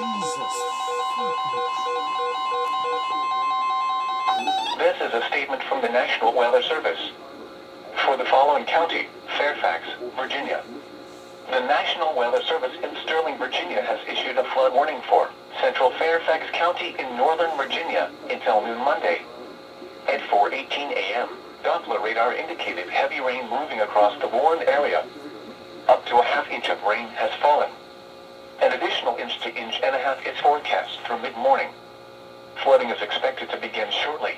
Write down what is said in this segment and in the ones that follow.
Jesus fucking. This is a statement from the National Weather Service. For the following county, Fairfax, Virginia. The National Weather Service in Sterling, Virginia has issued a flood warning for Central Fairfax County in Northern Virginia until noon Monday. At 4:18 a.m., Doppler radar indicated heavy rain moving across the warned area. Up to a half-inch of rain has fallen. An additional inch to inch and a half is forecast through mid-morning. Flooding is expected to begin shortly.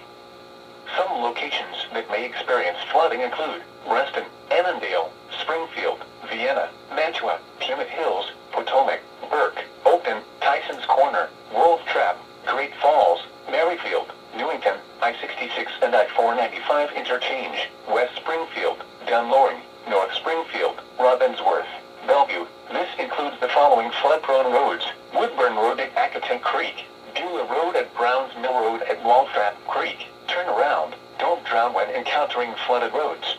Some locations that may experience flooding include Reston, Annandale, Springfield, Vienna, Mantua, Plymouth Hills, Potomac, Burke, Oakton, Tyson's Corner, Wolf Trap, Great Falls, Maryfield, Newington, I-66 and I-495 interchange, West Springfield, Dunloring, North Springfield, Robbinsworth, Bellevue. This includes the following flood-prone roads: Woodburn Road at Accoton Creek, Beulah Road at Browns Mill Road at Waltrap Creek. Turn around, don't drown when encountering flooded roads.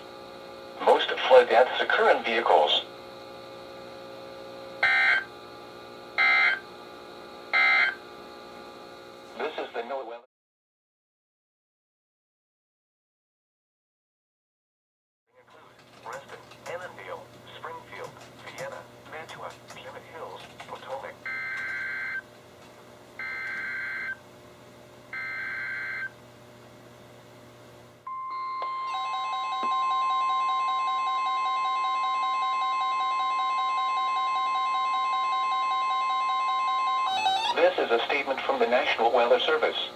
Most flood deaths occur in vehicles. This is the NOAA weather. Include Reston, Annandale, Springfield, Vienna, Mantua, Plymouth Hills, Potomac. This is a statement from the National Weather Service.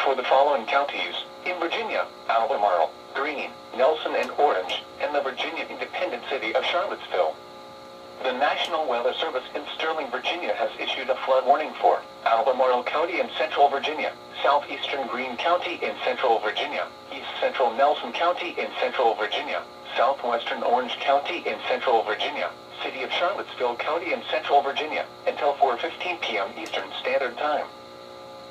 For the following counties, in Virginia, Albemarle, Greene, Nelson and Orange, and the Virginia independent city of Charlottesville. The National Weather Service in Sterling, Virginia has issued a flood warning for Albemarle County in Central Virginia, Southeastern Greene County in Central Virginia, East Central Nelson County in Central Virginia, Southwestern Orange County in Central Virginia, City of Charlottesville County in Central Virginia, until 4:15 p.m. Eastern Standard Time.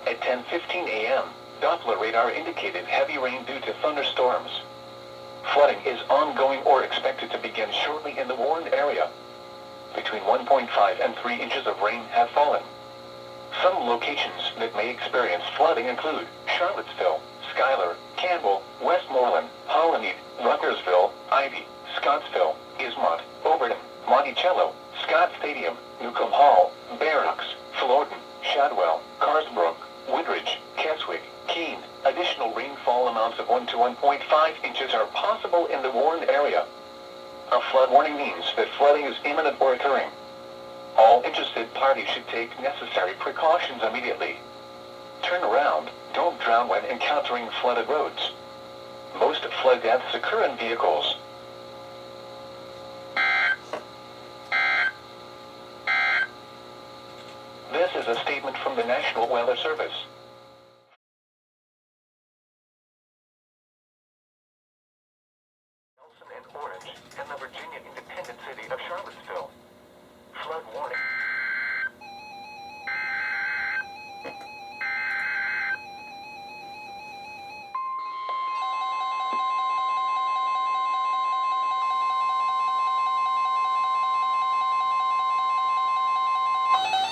At 10:15 a.m., Doppler radar indicated heavy rain due to thunderstorms. Flooding is ongoing or expected to begin shortly in the warned area. Between 1.5 and 3 inches of rain have fallen. Some locations that may experience flooding include Charlottesville, Schuyler, Campbell, Westmoreland, Hollymead, Ruckersville, Ivy, Scottsville, Ismont, Overton, Monticello, Scott Stadium, Newcomb Hall, Barracks, Fullerton, Shadwell, Carsbrook, Woodridge, Keswick, Keene. Additional rainfall amounts of 1 to 1.5 inches are possible in the warned area. A flood warning means that flooding is imminent or occurring. All interested parties should take necessary precautions immediately. Turn around, don't drown when encountering flooded roads. Most flood deaths occur in vehicles. This is a statement from the National Weather Service. Nelson and Orange, and the Virginia independent city of Charlottesville. Flood warning.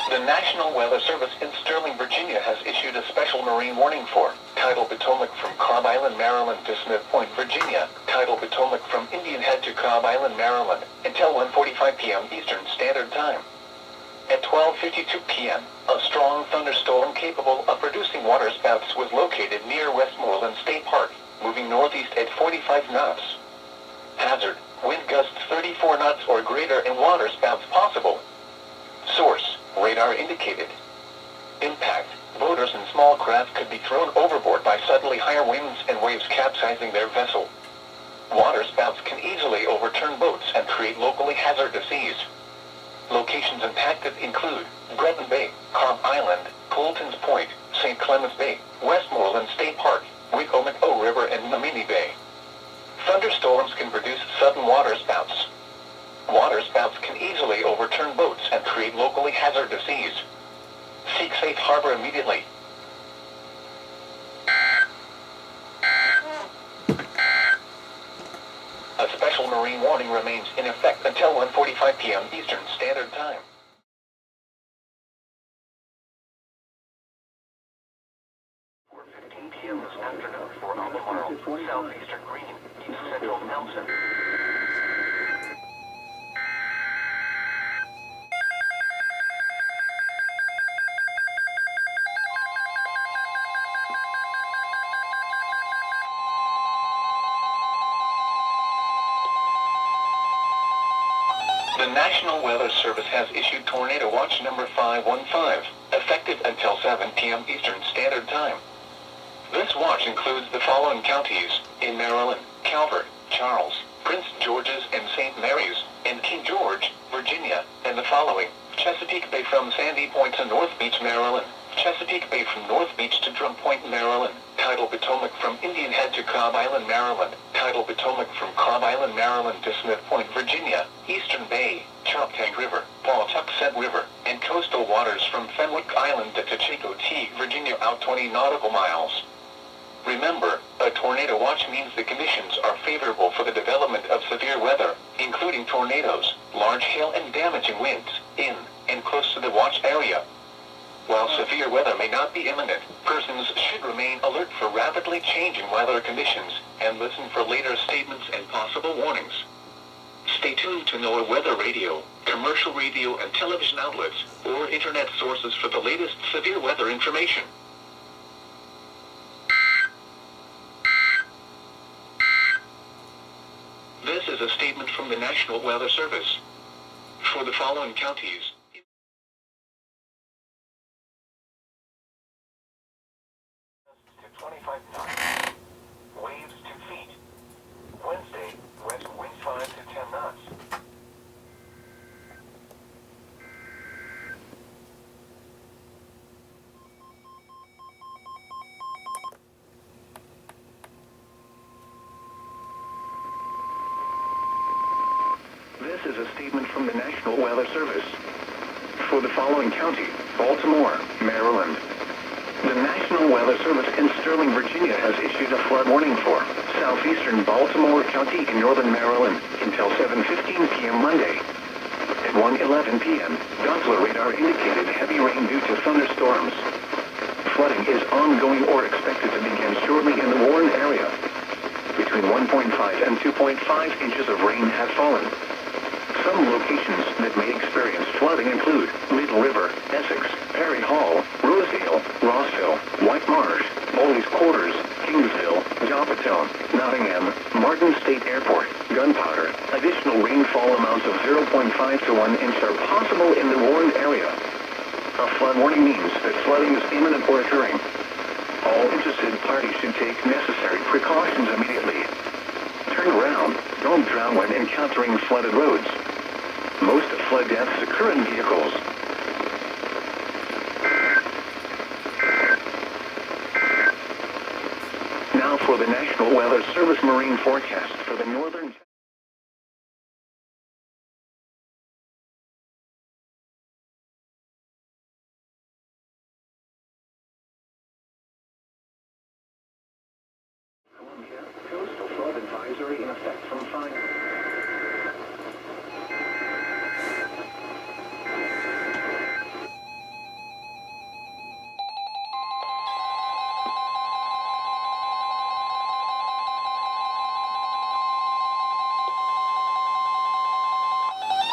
The National Weather Service in Sterling, Virginia has issued a special marine warning for Tidal Potomac from Cobb Island, Maryland to Smith Point, Virginia, Tidal Potomac from Indian Head to Cobb Island, Maryland, until 1:45 p.m. Eastern Standard Time. At 12:52 p.m., a strong thunderstorm capable of producing waterspouts was located near Westmoreland State Park, moving northeast at 45 knots. Hazard: wind gusts 34 knots or greater and waterspouts possible. Source: radar indicated. Impact: boaters and small craft could be thrown overboard by suddenly higher winds and waves capsizing their vessel. Waterspouts can easily overturn boats and create locally hazardous seas. Locations impacted include Breton Bay, Cobb Island, Poulton's Point, St. Clements Bay, Westmoreland State Park, Wicomico River and Namini Bay. Thunderstorms can produce sudden waterspouts. Waterspouts can easily overturn boats and create locally hazardous seas. Seek safe harbor immediately. A special marine warning remains in effect until 1:45 p.m. Eastern Standard Time. Albemarle, Southeastern Green, East Central Nelson. The National Weather Service has issued Tornado Watch number 515, effective until 7 p.m. Eastern Standard Time. This watch includes the following counties in Maryland: Calvert, Charles, Prince George's and St. Mary's, and King George, Virginia, and the following: Chesapeake Bay from Sandy Point to North Beach, Maryland; Chesapeake Bay from North Beach to Drum Point, Maryland; Tidal Potomac from Indian Head to Cobb Island, Maryland; Tidal Potomac from Cobb Island, Maryland to Smith Point, Virginia; Eastern Bay, Choptank River, Pawtuxet River, and coastal waters from Fenwick Island to Chesapeake, Virginia out 20 nautical miles. Remember, a tornado watch means the conditions are favorable for the development of severe weather, including tornadoes, large hail and damaging winds, in and close to the watch area. While severe weather may not be imminent, persons should remain alert for rapidly changing weather conditions, and listen for later statements and possible warnings. Stay tuned to NOAA weather radio, commercial radio and television outlets, or internet sources for the latest severe weather information. This is a statement from the National Weather Service. For the following counties, to 25 knots. Waves 2 feet. Wednesday, west wind 5 to 10 knots. This is a statement from the National Weather Service. For the following county, Baltimore, Maryland. The National Weather Service in Sterling, Virginia has issued a flood warning for southeastern Baltimore County in northern Maryland until 7:15 p.m. Monday. At 1:11 p.m., Doppler radar indicated heavy rain due to thunderstorms. Flooding is ongoing or expected to begin shortly in the Warren area. Between 1.5 and 2.5 inches of rain have fallen. Some locations that may experience flooding include Middle River, Essex, Perry Hall, Rosedale, Rossville, White Marsh, Bowley's Quarters, Kingsville, Joppatone, Nottingham, Martin State Airport, Gunpowder. Additional rainfall amounts of 0.5 to 1 inch are possible in the Warren area. A flood warning means that flooding is imminent or occurring. All interested parties should take necessary precautions immediately. Turn around. Don't drown when encountering flooded roads. Most flood deaths occur in vehicles. Now for the National Weather Service marine forecast for the northern... Coastal flood advisory in effect from 5...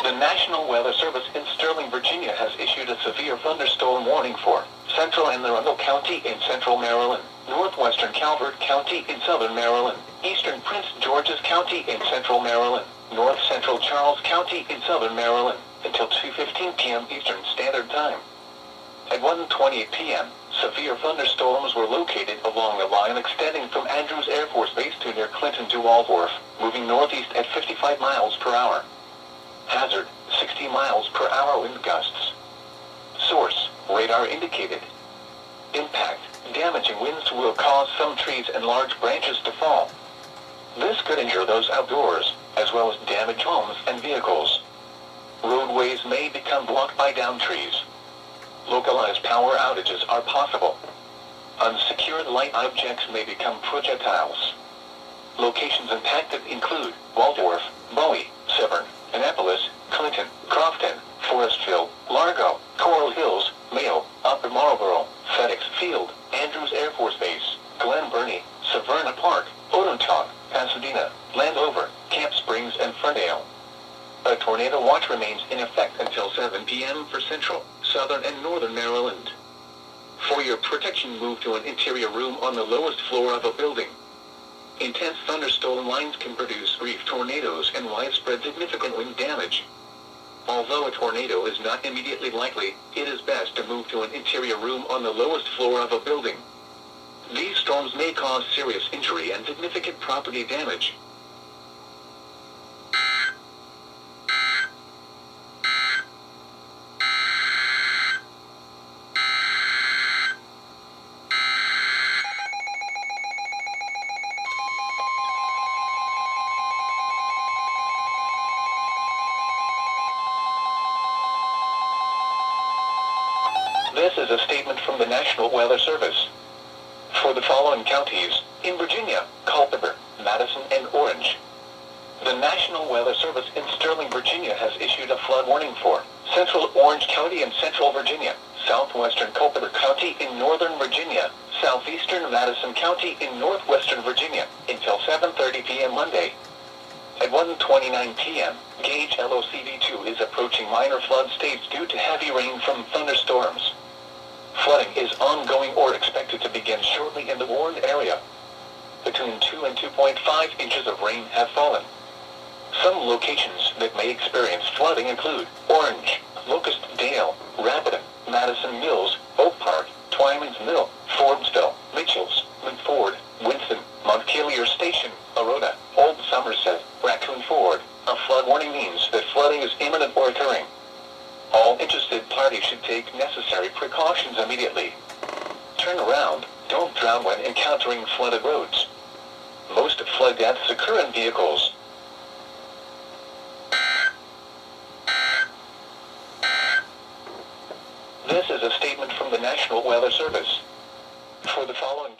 The National Weather Service in Sterling, Virginia has issued a severe thunderstorm warning for Central Anne Arundel County in central Maryland, northwestern Calvert County in southern Maryland, eastern Prince George's County in central Maryland, north central Charles County in southern Maryland, until 2:15 p.m. Eastern Standard Time. At 1:28 p.m., severe thunderstorms were located along the line extending from Andrews Air Force Base to near Clinton to Waldorf, moving northeast at 55 miles per hour. Hazard, 60 miles per hour wind gusts. Source, radar indicated. Impact, damaging winds will cause some trees and large branches to fall. This could injure those outdoors, as well as damage homes and vehicles. Roadways may become blocked by downed trees. Localized power outages are possible. Unsecured light objects may become projectiles. Locations impacted include Waldorf, Bowie, Severn, Annapolis, Clinton, Crofton, Forestville, Largo, Coral Hills, Mayo, Upper Marlboro, FedEx Field, Andrews Air Force Base, Glen Burnie, Severna Park, p.m. for central, southern, and northern Maryland. For your protection, move to an interior room on the lowest floor of a building. Intense thunderstorm lines can produce brief tornadoes and widespread significant wind damage. Although a tornado is not immediately likely, it is best to move to an interior room on the lowest floor of a building. These storms may cause serious injury and significant property damage. This is a statement from the National Weather Service. For the following counties, in Virginia, Culpeper, Madison, and Orange. The National Weather Service in Sterling, Virginia has issued a flood warning for Central Orange County in Central Virginia, Southwestern Culpeper County in Northern Virginia, Southeastern Madison County in Northwestern Virginia, until 7:30 p.m. Monday. At 1:29 p.m., gauge LOCV2 is approaching minor flood stage due to heavy rain from thunderstorms. Flooding is ongoing or expected to begin shortly in the warned area. Between 2 and 2.5 inches of rain have fallen. Some locations that may experience flooding include Orange, Locust Dale, Rapidan, Madison Mills, Oak Park, Twyman's Mill, Forbesville, Mitchells, Mountford, Winston, Montpelier Station, Aroda, Old Somerset, Raccoon Ford. A flood warning means that flooding is imminent or occurring. All interested parties should take necessary precautions immediately. Turn around, don't drown when encountering flooded roads. Most flood deaths occur in vehicles. This is a statement from the National Weather Service. For the following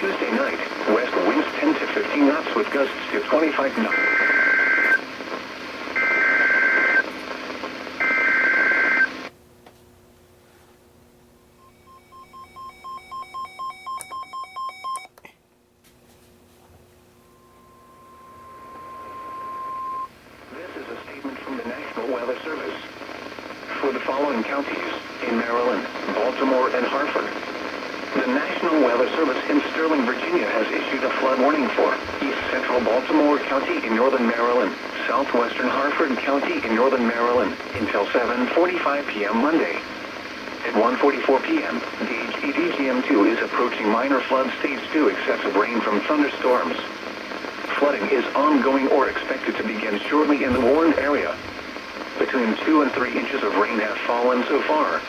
Tuesday night, west winds 10 to 15 knots with gusts to 25 knots. This is a statement from the National Weather Service. For the following counties, in Maryland, Baltimore, and Hartford. The National Weather Service in Sterling, Virginia has issued a flood warning for East Central Baltimore County in northern Maryland, Southwestern Hartford County in northern Maryland, until 7:45 p.m. Monday. At 1:44 p.m., gauge EDGM2 is approaching minor flood stage 2 excessive rain from thunderstorms. Flooding is ongoing or expected to begin shortly in the warned area. Between 2 and 3 inches of rain have fallen so far.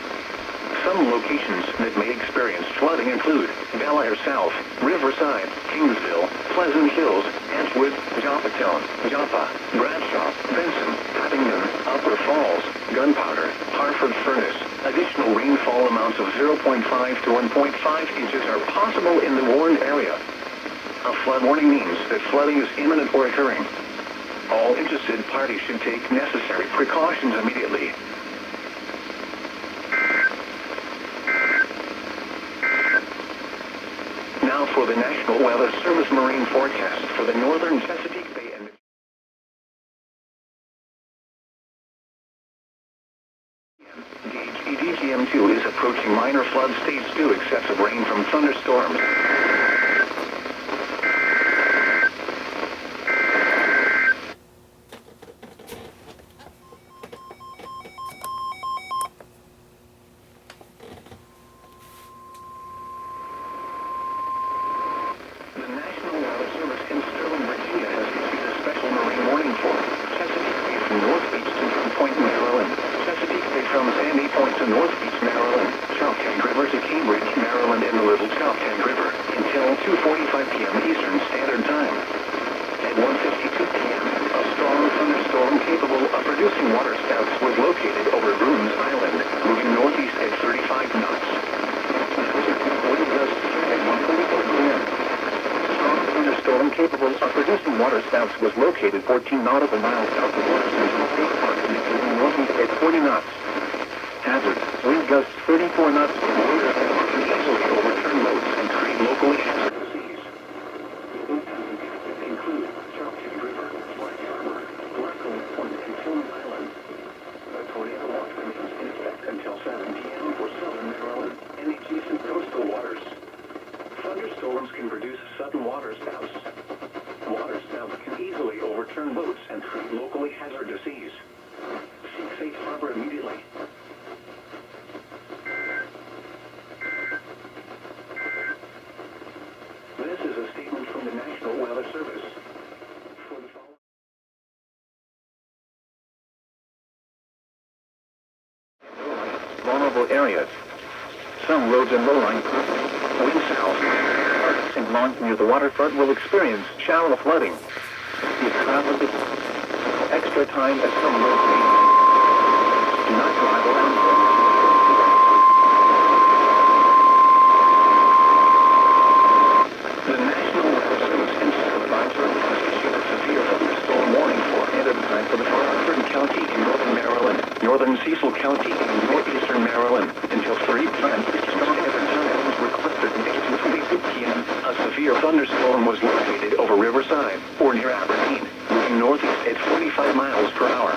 Some locations that may experience flooding include Delaware South, Riverside, Kingsville, Pleasant Hills, Edgewood, Joppatone, Joppa, Bradshaw, Benson, Huntington, Upper Falls, Gunpowder, Hartford Furnace. Additional rainfall amounts of 0.5 to 1.5 inches are possible in the warned area. A flood warning means that flooding is imminent or occurring. All interested parties should take necessary precautions immediately. Now for the National Weather Service marine forecast for the northern Chesapeake Bay and gauge EDGM2 is approaching minor flood stage 2 excessive rain from thunderstorms. The National Weather Service in Sterling, Virginia has issued a special marine warning for Chesapeake Bay from North Beach to Drum Point, Maryland, Chesapeake Bay from Sandy Point to North Beach, Maryland, Choptank River to Cambridge, Maryland, and the Little Choptank River, until 2:45 p.m. Eastern Standard Time. At 1:52 p.m., a strong thunderstorm capable of producing waterspouts was located over Brooms Island, moving northeast at 35 knots. Wind gusts at 1:44 p.m. Thunderstorm capable of producing waterspouts was located 14 nautical miles south of Central State Park, moving northeast at 40 knots. Hazard: wind gusts 34 knots with loaders that can easily overturn boats and create locally hazardous seas. Include return boats and locally hazardous seas. Seek safe harbor immediately. This is a statement from the National Weather Service. For the following vulnerable areas. Some roads and lowline wind south and along near the waterfront will experience shallow flooding. If travel is extra time as some roads may do not drive around them. The National Weather Service Insect Advisory has issued a severe thunderstorm warning for ahead of time for the Harford County in northern Maryland, northern Cecil County in northeastern Maryland until 3 p.m. Strong time was requested at 2:22 p.m. A severe thunderstorm was located over Riverside or near Aberdeen, moving northeast at 45 miles per hour.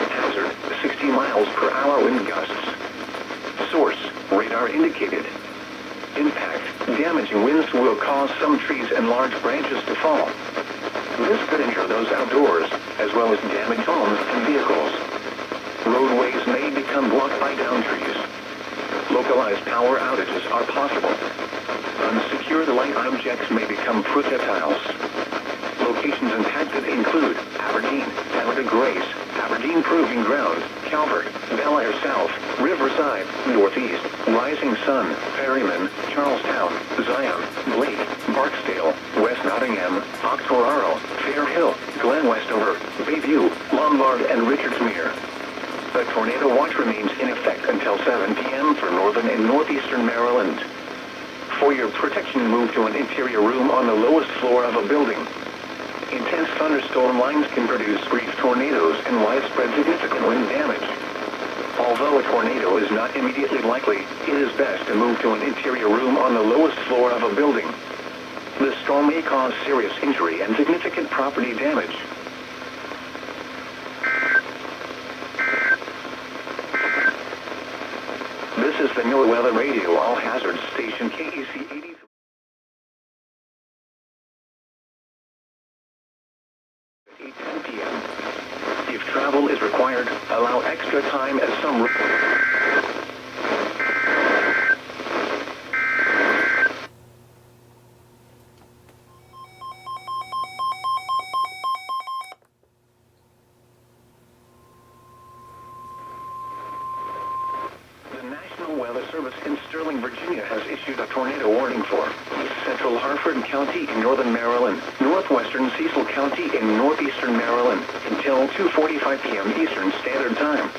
Hazard, 60 miles per hour wind gusts. Source, radar indicated. Impact, damaging winds will cause some trees and large branches to fall. This could injure those outdoors, as well as damage homes and vehicles. Roadways may become blocked by downed trees. Localized power outages are possible. Unsecured light objects may become projectiles. Locations impacted include Aberdeen, Canada Grace, Aberdeen Proving Ground, Calvert, Bel Air South, Riverside, Northeast, Rising Sun, Perryman, Charlestown, Zion, Blake, Barksdale, West Nottingham, Octoraro, Fair Hill, Glen Westover, Bayview, Lombard, and Richardsmere. The tornado watch remains in effect until 7 p.m. for northern and northeastern Maryland. For your protection, move to an interior room on the lowest floor of a building. Intense thunderstorm lines can produce brief tornadoes and widespread significant wind damage. Although a tornado is not immediately likely, it is best to move to an interior room on the lowest floor of a building. The storm may cause serious injury and significant property damage. This is the NOAA Weather Radio All Hazards Station KEC83. At 10 p.m. If travel is required, allow extra time as some The National Weather Service in Sterling, Virginia has issued a tornado warning for Central Harford County in northern Maryland, northwestern Cecil County in northeastern Maryland until 2:45 p.m. Eastern Standard Time.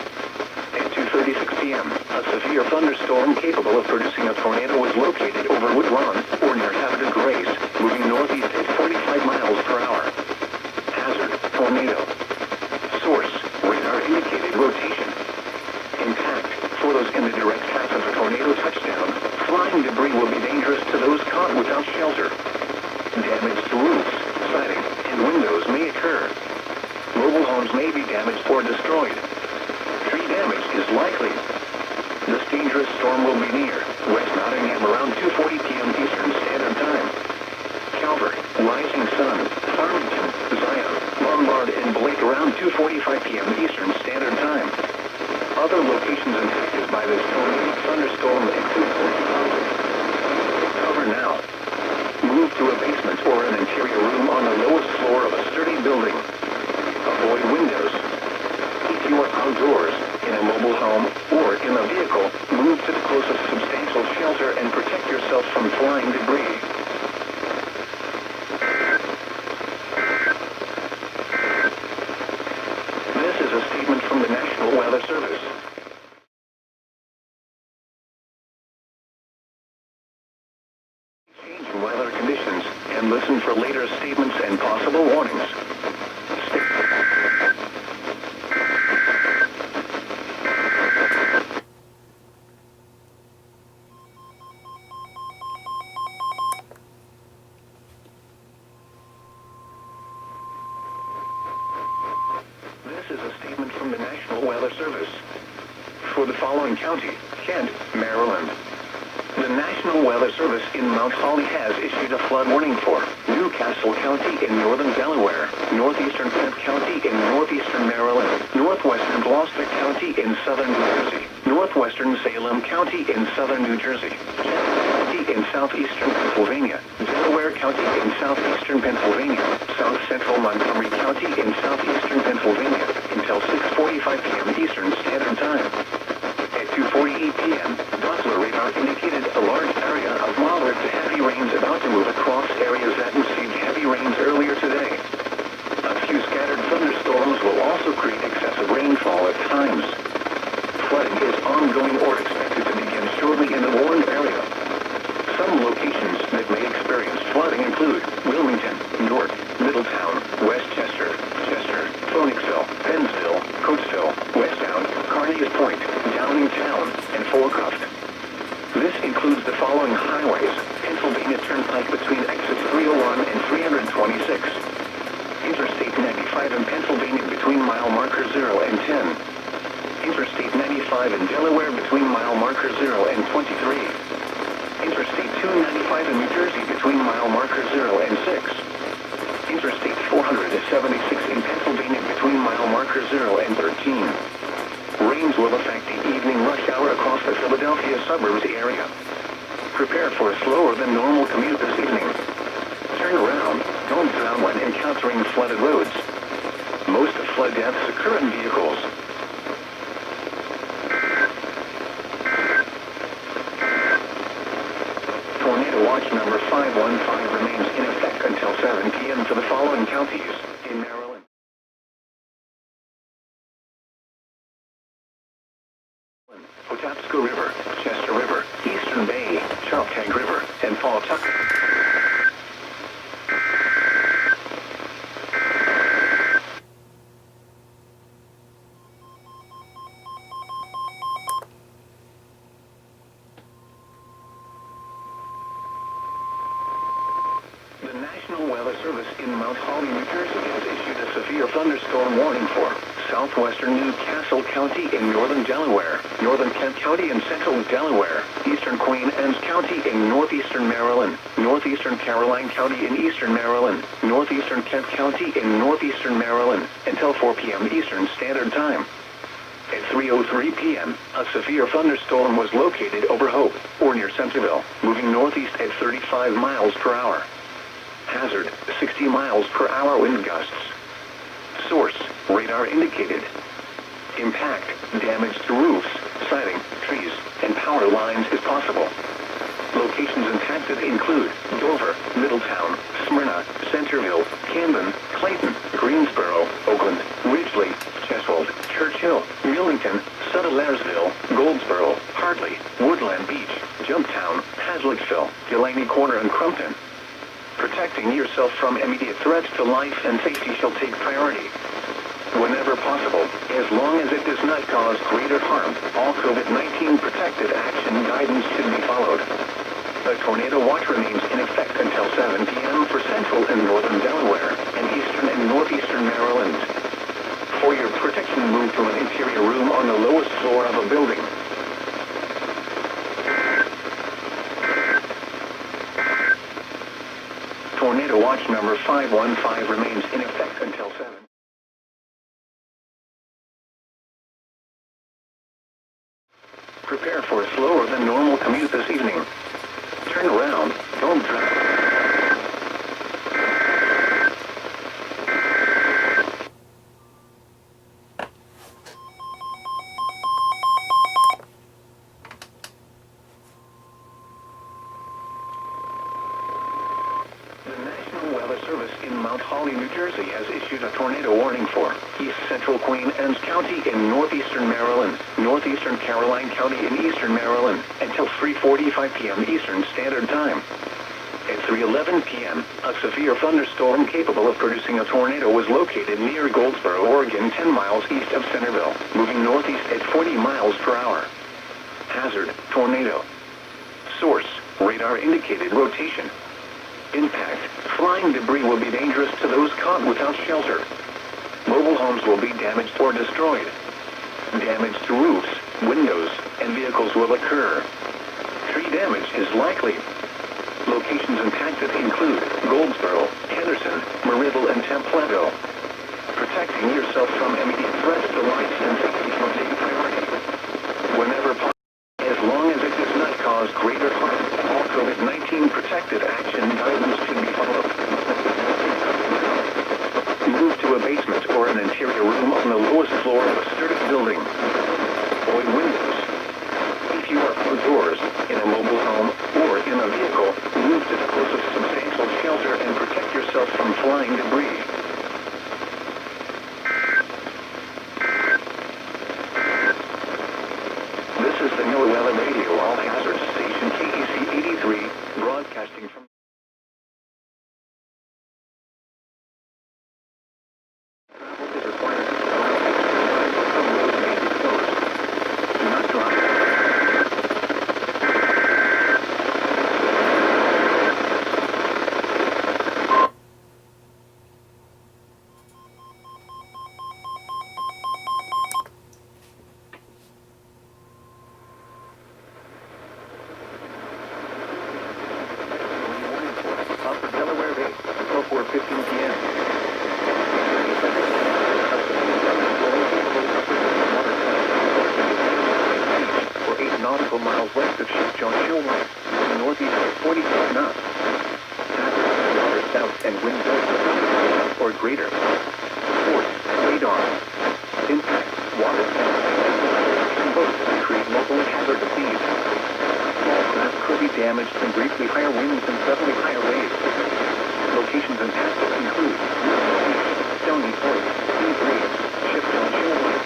At 2:36 p.m., a severe thunderstorm capable of producing a tornado was located over Woodlawn or near Hagerstown Grace, moving northeast at 45 miles per hour. Hazard, tornado. Source, radar indicated rotation. Impact, for those in the direct path of a tornado touchdown, flying debris will be dangerous to those caught without shelter. Damage to roofs, siding, and windows may occur. Mobile homes may be damaged or destroyed. Tree damage is likely. This dangerous storm will be near West Nottingham around 2:40 p.m. Eastern Standard Time. Calvert, Rising Sun, Farmington, Zion, Lombard, and Blake around 2:45 p.m. Eastern Standard Time. Other locations impacted by this tornadic thunderstorm include cover now. Move to a basement or an interior room on the lowest floor of a sturdy building. Avoid windows. If you are outdoors, in a mobile home, or in a vehicle, move to the closest substantial shelter and protect yourself from flying debris. This is a statement from the National Weather Service. Changing weather conditions, and listen for later statements and possible warnings. This is a statement from the National Weather Service. For the following county, Kent, Maryland. The National Weather Service in Mount Holly has issued a flood warning for Newcastle County in northern Delaware, northeastern Kent County in northeastern Maryland, northwestern Gloucester County in southern New Jersey, northwestern Salem County in southern New Jersey, Chesapeake County in southeastern Pennsylvania, Delaware County in southeastern Pennsylvania, south central Montgomery County in southeastern Pennsylvania, until 6:45 p.m. Eastern Standard Time. At 2:48 p.m., Doppler radar indicated a large area of moderate to heavy rains about to move across areas that received heavy rains earlier today. A few scattered thunderstorms will also create excessive rainfall at times. Flooding is ongoing or expected to begin shortly in the warned area. Some locations that may experience flooding include Wilmington, York, Middletown, Westchester, Chester, Phoenixville, Pennsville, Coatesville, Westtown, Carneys Point, Downingtown, and Forecroft. This includes the following highways: Pennsylvania Turnpike between exits 301 and 326. Interstate 95 in Pennsylvania between mile marker 0 and 10. Interstate 95 in Delaware between mile marker 0 and 23. Interstate 295 in New Jersey between mile marker 0 and 6. Interstate 476 in Pennsylvania between mile marker 0 and 13. Rains will affect the evening rush hour across the Philadelphia suburbs area. Prepare for a slower than normal commute this evening. Turn around, don't drown when encountering flooded roads. Most of flood deaths occur in vehicles. Tornado watch number 515 remains in effect until 7 p.m. for the following counties in Maryland: Potapsco River, Chester River, Eastern Bay, Choptank River, and Pawtucket. The National Weather Service in Mount Holly, New Jersey has issued a severe thunderstorm warning for southwestern Newcastle County in northern Delaware, northern Kent County in central Delaware, eastern Queen Anne's County in northeastern Maryland, northeastern Caroline County in eastern Maryland, northeastern Kent County in northeastern Maryland, until 4 p.m. Eastern Standard Time. At 3:03 p.m., a severe thunderstorm was located over Hope, or near Centerville, moving northeast at 35 miles per hour. Hazard, 60 miles per hour wind gusts. Source, radar indicated. Impact, damage to roofs, siding, trees, and power lines is possible. Locations impacted include Dover, Middletown, Smyrna, Centerville, Camden, Clayton, Greensboro, Oakland, Ridgely, Cheswold, Churchill, Millington, Sudlersville, Goldsboro, Hartley, Woodland Beach, Jumptown, Hazlettsville, Delaney Corner, and Crumpton. Protecting yourself from immediate threats to life and safety shall take priority. Whenever possible, as long as it does not cause greater harm, all COVID-19 protective action guidance should be followed. A tornado watch remains in effect until 7 p.m. for central and northern Delaware, and eastern and northeastern Maryland. For your protection, move to an interior room on the lowest floor of a building. Tornado watch number 515 remains in effect until 7. Prepare for a slower than normal commute this evening. Turn around, don't drive. Mount Holly, New Jersey has issued a tornado warning for East Central Queen Anne's County in northeastern Maryland, northeastern Caroline County in eastern Maryland, until 3:45 p.m. Eastern Standard Time. At 3:11 p.m., a severe thunderstorm capable of producing a tornado was located near Goldsboro, Oregon, 10 miles east of Centerville, moving northeast at 40 miles per hour. Hazard, tornado. Source, radar indicated rotation. Impact, flying debris will be dangerous to those caught without shelter. Mobile homes will be damaged or destroyed. Damage to roofs, windows, and vehicles will occur. tree damage is likely. Locations impacted include Goldsboro, Henderson, Maryville, and Templeton. Protecting yourself from immediate threats to life and safety will take priority. Whenever possible, as long as it does not cause greater harm, all COVID-19 protective action guidance should be followed. Move to a basement or an interior room on the lowest floor of a sturdy building. Avoid windows. If you are outdoors, in a mobile home, or in a vehicle, move to the closest substantial shelter and protect yourself from flying debris. This is the NOAA Weather Radio All Hazards Station KEC83, broadcasting from... Travel is required to some roads may be closed. Do not drive. Upper Delaware Bay, 12:15 p.m. For 8 nautical miles west of Cape John Shore, northeast of 45 knots. Water south and wind south or greater. Force, radar. Impact, water south. Both create locally hazardous seas. Small craft could be damaged from briefly higher winds and suddenly higher waves. Locations impacted include Stony Point, Sea Breeze, Cape John Shore,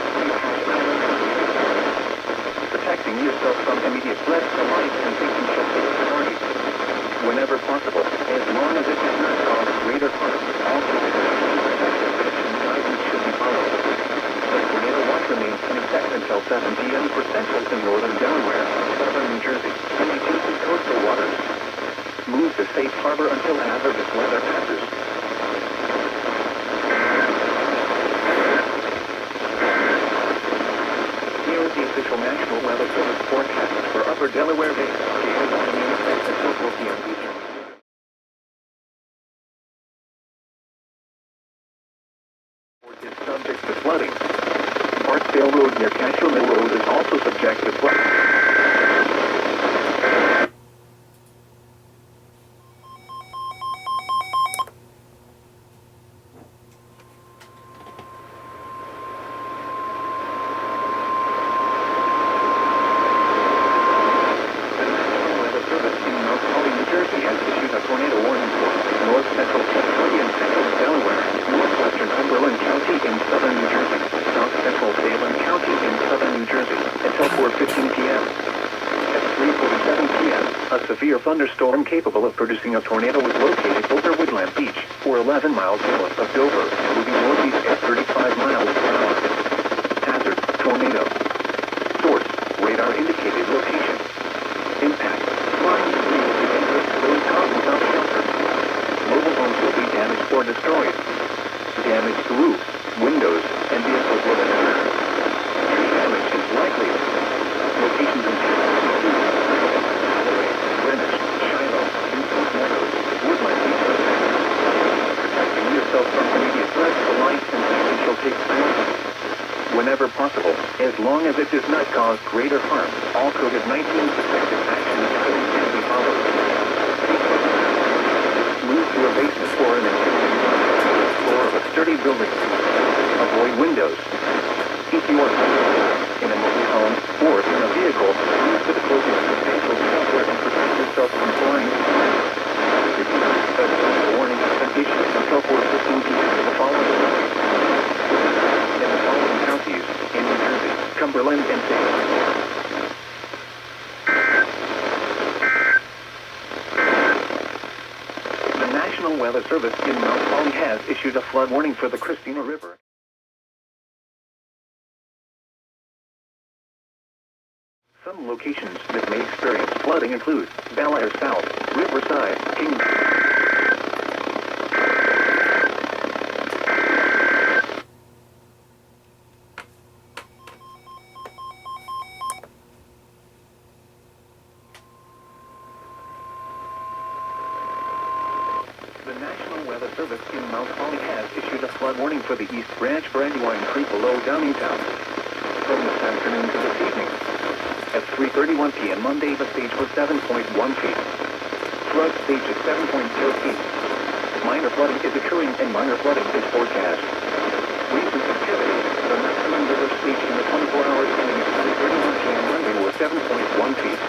protecting yourself from immediate threats to life and safety shall take priority. Whenever possible, as long as it does not cause greater harm, all guidance should be followed. The tornado watch remains in effect until 7 p.m. for central and northern Delaware, southern New Jersey, and adjacent coastal waters. Move to safe harbor until hazardous weather passes. Here is the official National Weather Service forecast for Upper Delaware Bay. Gales will remain in effect until 4 p.m. Eastern. Is subject to flooding. Barksdale Road near Cashel Mill Road is also subject to flooding. Severe thunderstorm capable of producing a tornado was located over Woodland Beach, or 11 miles north of Dover, moving northeast at 35 miles per hour. Hazard, tornado. Source, radar indicated location. Impact, flying debris will be dangerous to those caught without shelter. Mobile homes will be damaged or destroyed. Damage to roofs, windows, and vehicles will occur. Tree damage is likely. Locations in from immediate threats to life and safety shall take priority. Whenever possible, as long as it does not cause greater harm, all COVID-19 protective action guidance can be followed. Move to a basement or an interior floor of a sturdy building. Avoid windows. If you are in a mobile home or in a vehicle, move to the closest substantial shelter and protect yourself from flying. Warning issued until 4:15 p.m. the following in the following counties in New Jersey, Cumberland, and Salem. The National Weather Service in Mount Holly has issued a flood warning for the Christina River. Some locations that may experience flooding include Bel Air South, Riverside, King. for the East Branch Brandywine Creek below Downingtown. From this afternoon to this evening. At 3:31 p.m. Monday, the stage was 7.1 feet. Flood stage is 7.0 feet. Minor flooding is occurring and minor flooding is forecast. Recent activity, the maximum river stage in the 24 hours ending at 3:31 p.m. Monday was 7.1 feet.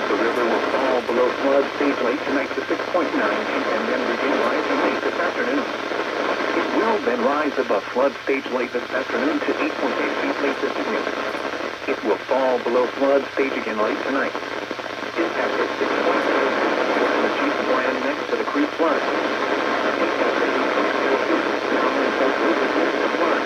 The river will fall below flood stage late tonight to 6.9 feet and then begin rising late this afternoon. It will then rise above flood stage late this afternoon to 8.8 feet late this evening. It will fall below flood stage again late tonight. Impact at 6.0 feet on adjacent land next to the creek flood. Impact at 8.0 feet now in South River next to flood.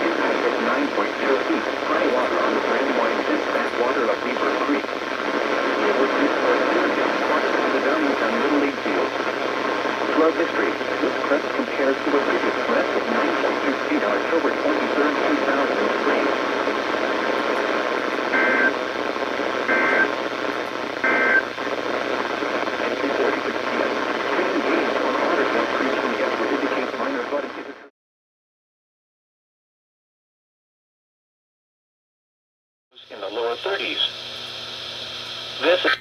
Impact at 9.0 feet high water on the Brandywine and backwater of Beaver Creek. River Creek flood energy water from the Downingtown Little League field. Flood history. This crest compares to a previous crest of 9.2 feet on October 23rd, 2003. In the lower 30s. This is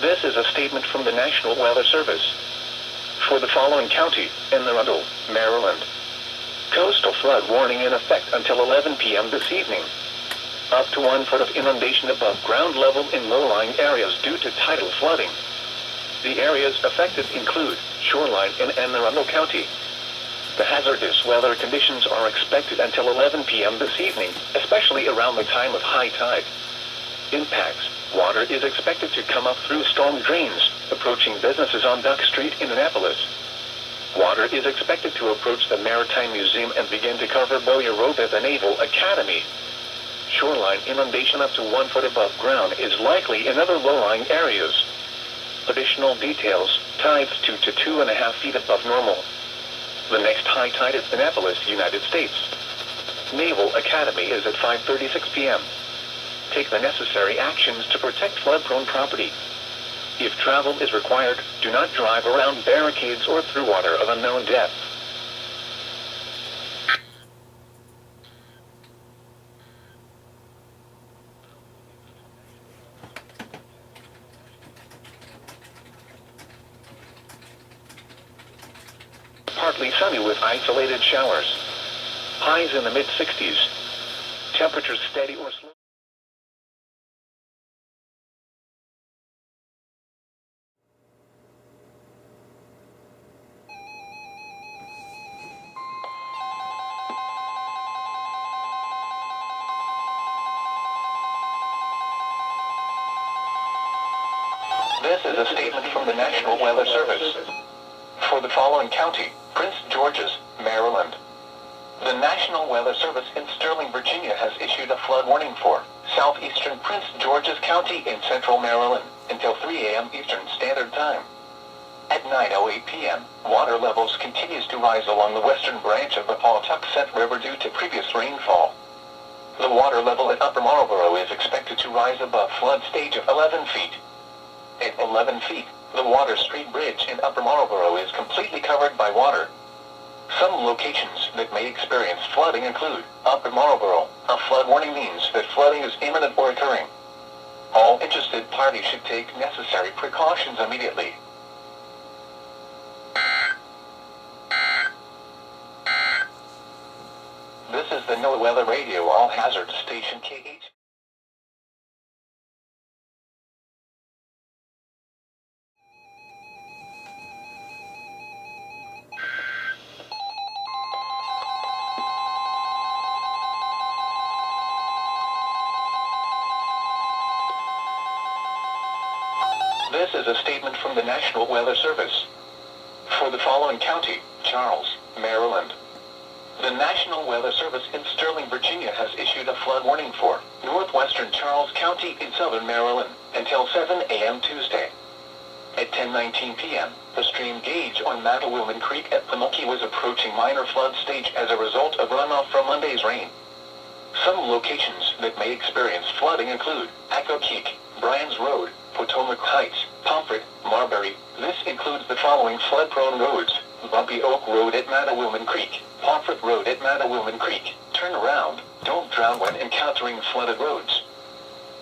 This is a statement from the National Weather Service. For the following county, in the Rundle, Maryland. Coastal flood warning in effect until 11 p.m. this evening. Up to 1 foot of inundation above ground level in low-lying areas due to tidal flooding. The areas affected include shoreline in Anne Arundel County. The hazardous weather conditions are expected until 11 p.m. this evening, especially around the time of high tide. Impacts. Water is expected to come up through storm drains, approaching businesses on Duck Street in Annapolis. Water is expected to approach the Maritime Museum and begin to cover Bowyer Road at the Naval Academy. Shoreline inundation up to 1 foot above ground is likely in other low-lying areas. Additional details, tides 2 to 2.5 feet above normal. The next high tide is Annapolis, United States. Naval Academy is at 5:36 p.m. Take the necessary actions to protect flood-prone property. If travel is required, do not drive around barricades or through water of unknown depth. Partly sunny with isolated showers. Highs in the mid-60s. Temperatures steady or slow. This is a statement from the National Weather Service. For the following county, Prince George's, Maryland. The National Weather Service in Sterling, Virginia has issued a flood warning for southeastern Prince George's County in central Maryland until 3 a.m. Eastern Standard Time. At 9:08 p.m., water levels continues to rise along the western branch of the Pawtuxet River due to previous rainfall. The water level at Upper Marlboro is expected to rise above flood stage of 11 feet. At 11 feet, the Water Street Bridge in Upper Marlboro is completely covered by water. Some locations that may experience flooding include Upper Marlboro. A flood warning means that flooding is imminent or occurring. All interested parties should take necessary precautions immediately. This is the NOAA Weather Radio All Hazard Station KH. This is a statement from the National Weather Service. For the following county, Charles, Maryland. The National Weather Service in Sterling, Virginia has issued a flood warning for northwestern Charles County in southern Maryland until 7 a.m. Tuesday. At 10:19 p.m., the stream gauge on Mattawilman Creek at Pamunkey was approaching minor flood stage as a result of runoff from Monday's rain. Some locations that may experience flooding include Accokeek, Bryan's Road, Potomac Heights, Pomfret, Marbury. This includes the following flood-prone roads: Bumpy Oak Road at Mattawilman Creek, Pomfret Road at Mattawilman Creek. Turn around, don't drown when encountering flooded roads.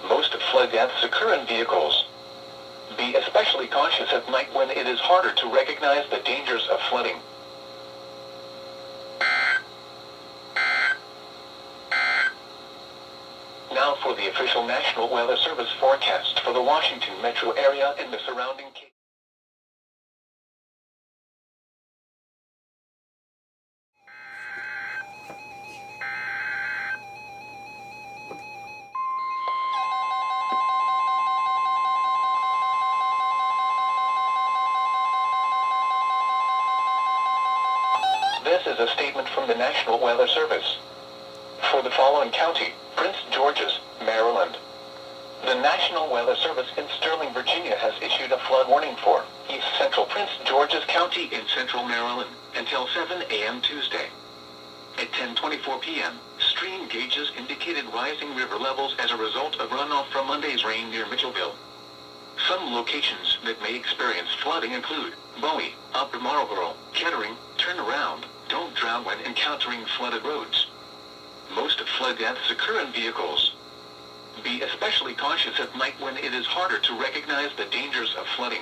Most flood deaths occur in vehicles. Be especially cautious at night when it is harder to recognize the dangers of flooding. Now for the official National Weather Service forecast for the Washington metro area and the surrounding cases. This is a statement from the National Weather Service. For the following county, Prince George's, Maryland. The National Weather Service in Sterling, Virginia has issued a flood warning for East Central Prince George's County in central Maryland until 7 a.m. Tuesday. At 10:24 p.m., stream gauges indicated rising river levels as a result of runoff from Monday's rain near Mitchellville. Some locations that may experience flooding include Bowie, Upper Marlboro, Kettering. Turn around, don't drown when encountering flooded roads. Most flood deaths occur in vehicles. Be especially cautious at night when it is harder to recognize the dangers of flooding.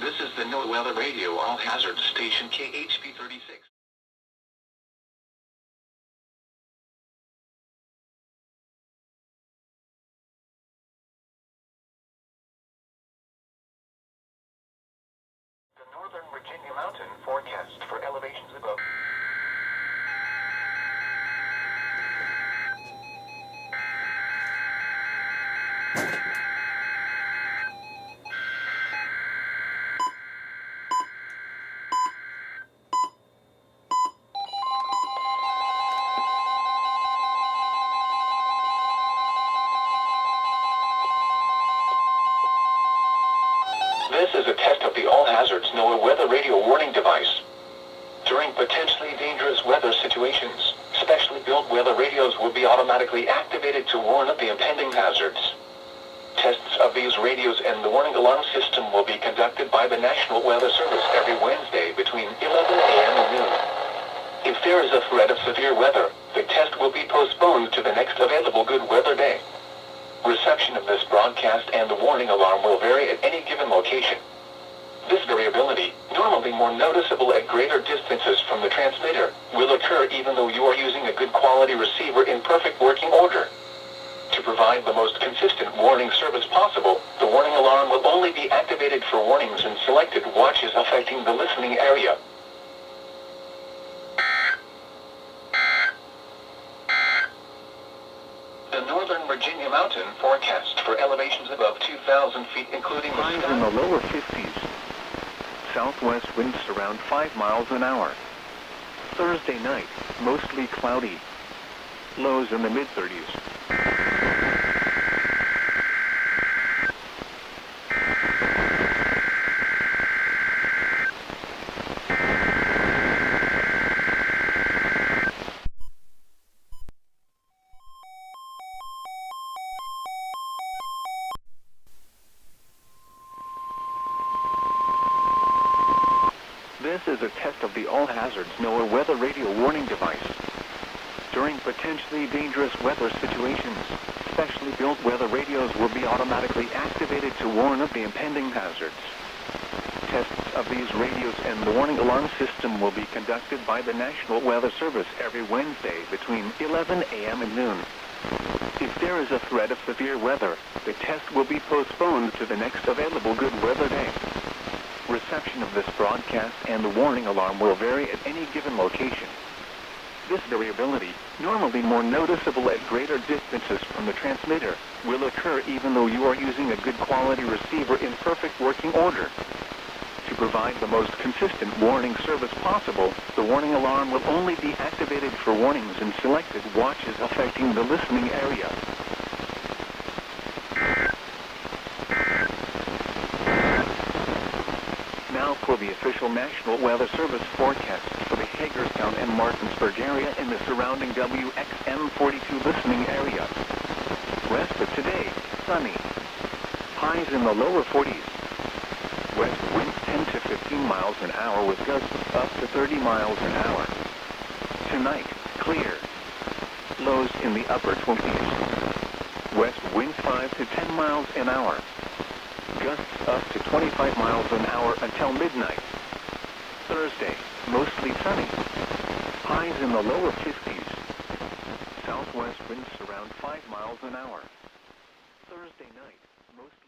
This is the NOAA Weather Radio All Hazards Station KHB36. Northern Virginia Mountain forecast for elevations above. This is a test of the All Hazards NOAA Weather Radio Warning device. During potentially dangerous weather situations, specially built weather radios will be automatically activated to warn of the impending hazards. Tests of these radios and the warning alarm system will be conducted by the National Weather Service every Wednesday between 11 a.m. and noon. If there is a threat of severe weather, the test will be postponed to the next available good weather day. Reception of this broadcast and the warning alarm will vary at any given location. This variability, normally more noticeable at greater distances from the transmitter, will occur even though you are using a good quality receiver in perfect working order. To provide the most consistent warning service possible, the warning alarm will only be activated for warnings in selected watches affecting the listening area. The Northern Virginia Mountain forecast for elevations above 2,000 feet, including highs in the lower 50s. Southwest winds around 5 miles an hour. Thursday night, mostly cloudy. Lows in the mid-30s. This is a test of the All Hazards NOAA Weather Radio Warning device. During potentially dangerous weather situations, specially built weather radios will be automatically activated to warn of the impending hazards. Tests of these radios and the warning alarm system will be conducted by the National Weather Service every Wednesday between 11 a.m. and noon. If there is a threat of severe weather, the test will be postponed to the next available good weather day. Reception of this broadcast and the warning alarm will vary at any given location. This variability, normally more noticeable at greater distances from the transmitter, will occur even though you are using a good quality receiver in perfect working order. To provide the most consistent warning service possible, the warning alarm will only be activated for warnings in selected watches affecting the listening area. Now for the official National Weather Service forecast for the Hagerstown and Martinsburg area in the surrounding WXM42 listening area. Rest of today, sunny. Highs in the lower 40s. West winds 10 to 15 miles an hour with gusts up to 30 miles an hour. Tonight, clear. Lows in the upper 20s. West winds 5 to 10 miles an hour. Gusts up to 25 miles an hour until midnight. Thursday, mostly sunny. Highs in the lower 50s. Southwest winds around 5 miles an hour. Thursday night, mostly